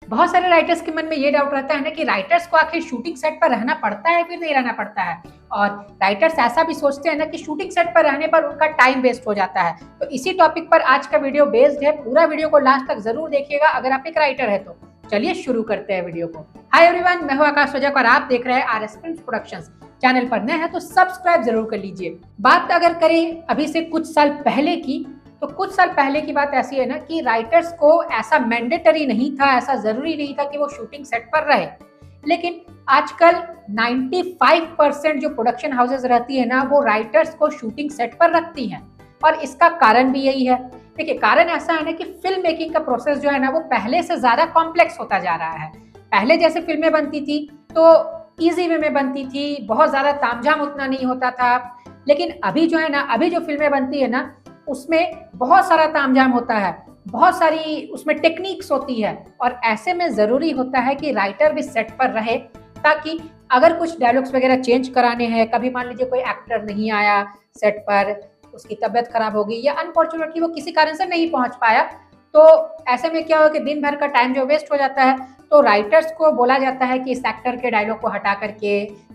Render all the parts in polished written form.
बहुत सारे राइटर्स के मन में ये डाउट रहता है ना कि राइटर्स को आखिर शूटिंग सेट पर रहना पड़ता है फिर नहीं रहना पड़ता है। और राइटर्स ऐसा भी सोचते हैं ना कि शूटिंग सेट पर रहने पर उनका टाइम वेस्ट हो जाता है। तो इसी टॉपिक पर आज का वीडियो बेस्ड है। पूरा वीडियो को लास्ट तक जरूर देखिएगा अगर आप एक राइटर है तो। चलिए शुरू करते हैं वीडियो को। हाय एवरीवन, मैं हूं आकाश वजक और आप देख रहे हैं R S films productions. Channel पर नए हैं तो सब्सक्राइब जरूर कर लीजिए। बात अगर करें अभी से कुछ साल पहले की, तो कुछ साल पहले की बात ऐसी है ना कि राइटर्स को ऐसा मैंडेटरी नहीं था, ऐसा जरूरी नहीं था कि वो शूटिंग सेट पर रहे। लेकिन आजकल 95% जो प्रोडक्शन हाउसेस रहती है ना, वो राइटर्स को शूटिंग सेट पर रखती हैं। और इसका कारण भी यही है। देखिए, कारण ऐसा है ना कि फिल्म मेकिंग का प्रोसेस जो है ना, वो पहले से ज्यादा कॉम्प्लेक्स होता जा रहा है। पहले जैसे फिल्में बनती थी तो इजी वे में बनती थी, बहुत ज्यादा तामझाम उतना नहीं होता था। लेकिन अभी जो है ना, अभी जो फिल्में बनती है ना, उसमें बहुत सारा तामझाम होता है, बहुत सारी उसमें टेक्निक्स होती है। और ऐसे में जरूरी होता है कि राइटर भी सेट पर रहे, ताकि अगर कुछ डायलॉग्स वगैरह चेंज कराने हैं, कभी मान लीजिए कोई एक्टर नहीं आया सेट पर, उसकी तबीयत खराब हो गई या अनफॉर्चुनेटली वो किसी कारण से नहीं पहुंच पाया, तो ऐसे में क्या हो कि दिन भर का टाइम जो वेस्ट हो जाता है। तो राइटर्स को बोला जाता है कि इस एक्टर के डायलॉग को हटा करके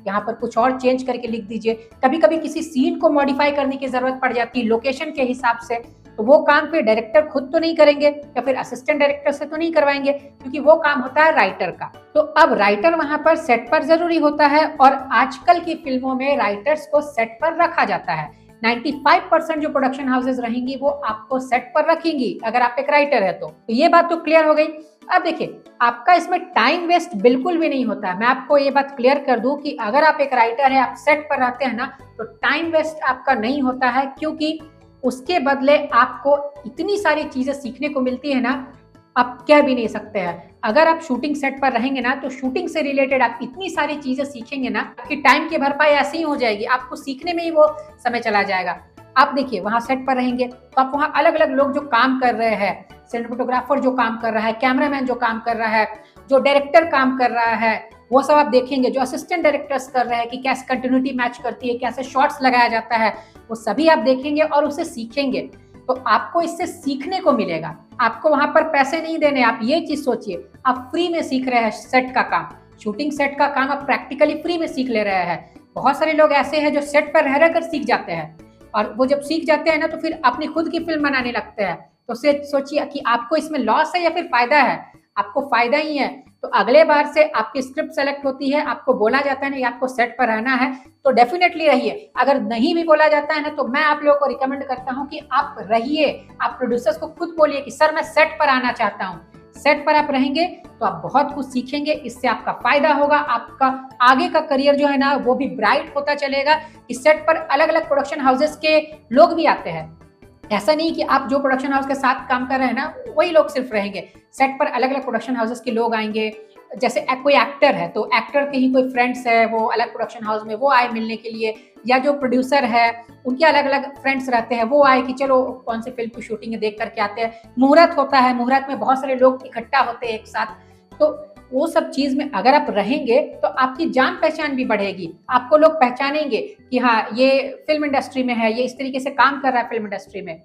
यहाँ पर कुछ और चेंज करके लिख दीजिए। कभी कभी किसी सीन को मॉडिफाई करने की जरूरत पड़ जाती है लोकेशन के हिसाब से, तो वो काम फिर डायरेक्टर खुद तो नहीं करेंगे या फिर असिस्टेंट डायरेक्टर से तो नहीं करवाएंगे, क्योंकि वो काम होता है राइटर का। तो अब राइटर वहां पर सेट पर जरूरी होता है और आजकल की फिल्मों में राइटर्स को सेट पर रखा जाता है। 95% जो प्रोडक्शन हाउसेस रहेंगी वो आपको सेट पर रखेंगी अगर आप एक राइटर है तो ये बात तो क्लियर हो गई। अब देखिए, आपका इसमें टाइम वेस्ट बिल्कुल भी नहीं होता है। मैं आपको ये बात क्लियर कर दूं कि अगर आप एक राइटर है, आप सेट पर रहते हैं ना, तो टाइम वेस्ट आपका नहीं होता है, क्योंकि उसके बदले आपको इतनी सारी चीजें सीखने को मिलती है ना, आप कह भी नहीं सकते हैं। अगर आप शूटिंग सेट पर रहेंगे ना, तो शूटिंग से रिलेटेड आप इतनी सारी चीजें सीखेंगे ना कि टाइम की भरपाई ऐसी ही हो जाएगी, आपको सीखने में ही वो समय चला जाएगा। आप देखिए, वहां सेट पर रहेंगे तो आप वहां अलग अलग लोग जो काम कर रहे हैं, सिनेमेटोग्राफर जो काम कर रहा है, कैमरामैन जो काम कर रहा है, जो डायरेक्टर काम कर रहा है, वो सब आप देखेंगे। जो असिस्टेंट डायरेक्टर्स कर रहे हैं कि कैसे कंटिन्यूटी मैच करती है, कैसे शॉट्स लगाया जाता है, वो सभी आप देखेंगे और उसे सीखेंगे। तो आपको इससे सीखने को मिलेगा। आपको वहां पर पैसे नहीं देने, आप ये चीज सोचिए, आप फ्री में सीख रहे हैं सेट का काम। शूटिंग सेट का काम आप प्रैक्टिकली फ्री में सीख ले रहे हैं। बहुत सारे लोग ऐसे हैं जो सेट पर रह रहकर सीख जाते हैं, और वो जब सीख जाते हैं ना, तो फिर अपनी खुद की फिल्म बनाने लगते हैं। तो सोचिए कि आपको इसमें लॉस है या फिर फायदा है। आपको फायदा ही है। तो अगले बार से आपकी स्क्रिप्ट सेलेक्ट होती है, आपको बोला जाता है नहीं आपको सेट पर रहना है, तो डेफिनेटली रहिए। अगर नहीं भी बोला जाता है ना, तो मैं आप लोगों को रिकमेंड करता हूं कि आप रहिए। आप प्रोड्यूसर्स को खुद बोलिए कि सर मैं सेट पर आना चाहता हूं। सेट पर आप रहेंगे तो आप बहुत कुछ सीखेंगे, इससे आपका फायदा होगा। आपका आगे का करियर जो है ना, वो भी ब्राइट होता चलेगा। इस सेट पर अलग अलग प्रोडक्शन हाउसेस के लोग भी आते हैं। ऐसा नहीं कि आप जो प्रोडक्शन हाउस के साथ काम कर रहे हैं ना, वही लोग सिर्फ रहेंगे। सेट पर अलग अलग प्रोडक्शन हाउसेस के लोग आएंगे। जैसे कोई एक्टर है तो एक्टर के ही कोई फ्रेंड्स है, वो अलग प्रोडक्शन हाउस में वो आए मिलने के लिए, या जो प्रोड्यूसर है उनके अलग अलग फ्रेंड्स रहते हैं, वो आए कि चलो कौन सी फिल्म की शूटिंग है देख करके आते हैं। मुहूर्त होता है, मुहूर्त में बहुत सारे लोग इकट्ठा होते हैं एक साथ। तो वो सब चीज में अगर आप रहेंगे तो आपकी जान पहचान भी बढ़ेगी। आपको लोग पहचानेंगे कि हाँ, ये फिल्म इंडस्ट्री में है, ये इस तरीके से काम कर रहा है फिल्म इंडस्ट्री में।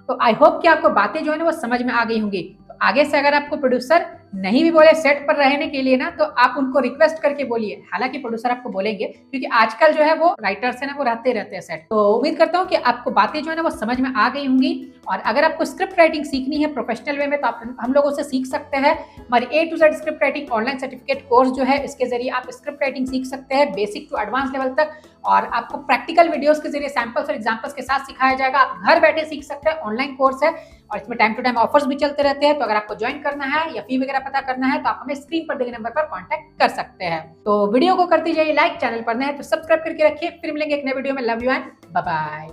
तो आई होप कि आपको बातें जो है ना वो समझ में आ गई होंगी। तो आगे से अगर आपको प्रोड्यूसर नहीं भी बोले सेट पर रहने के लिए ना, तो आप उनको रिक्वेस्ट करके बोलिए। हालांकि प्रोड्यूसर आपको बोलेंगे, क्योंकि आजकल जो है वो राइटर्स है ना, वो रहते हैं सेट। तो उम्मीद करता हूँ कि आपको बातें जो है ना वो समझ में आ गई होंगी। और अगर आपको स्क्रिप्ट राइटिंग सीखनी है प्रोफेशनल वे में, तो आप हम लोगों से सीख सकते हैं। हमारी A to Z script writing online certificate course जो है, इसके जरिए आप स्क्रिप्ट राइटिंग सीख सकते हैं बेसिक टू एडवांस लेवल तक। और आपको प्रैक्टिकल वीडियोस के जरिए सैंपल्स और एग्जांपल्स के साथ सिखाया जाएगा। आप घर बैठे सीख सकते हैं, ऑनलाइन कोर्स है और इसमें टाइम टू टाइम ऑफर्स भी चलते रहते हैं। तो अगर आपको ज्वाइन करना है या फी वगैरह पता करना है, तो आप हमें स्क्रीन पर दिए नंबर पर कांटेक्ट कर सकते हैं। तो वीडियो को करते जाइए लाइक, चैनल पर नए हैं तो सब्सक्राइब करके रखिए। फिर मिलेंगे एक नए वीडियो में। Love you and bye bye.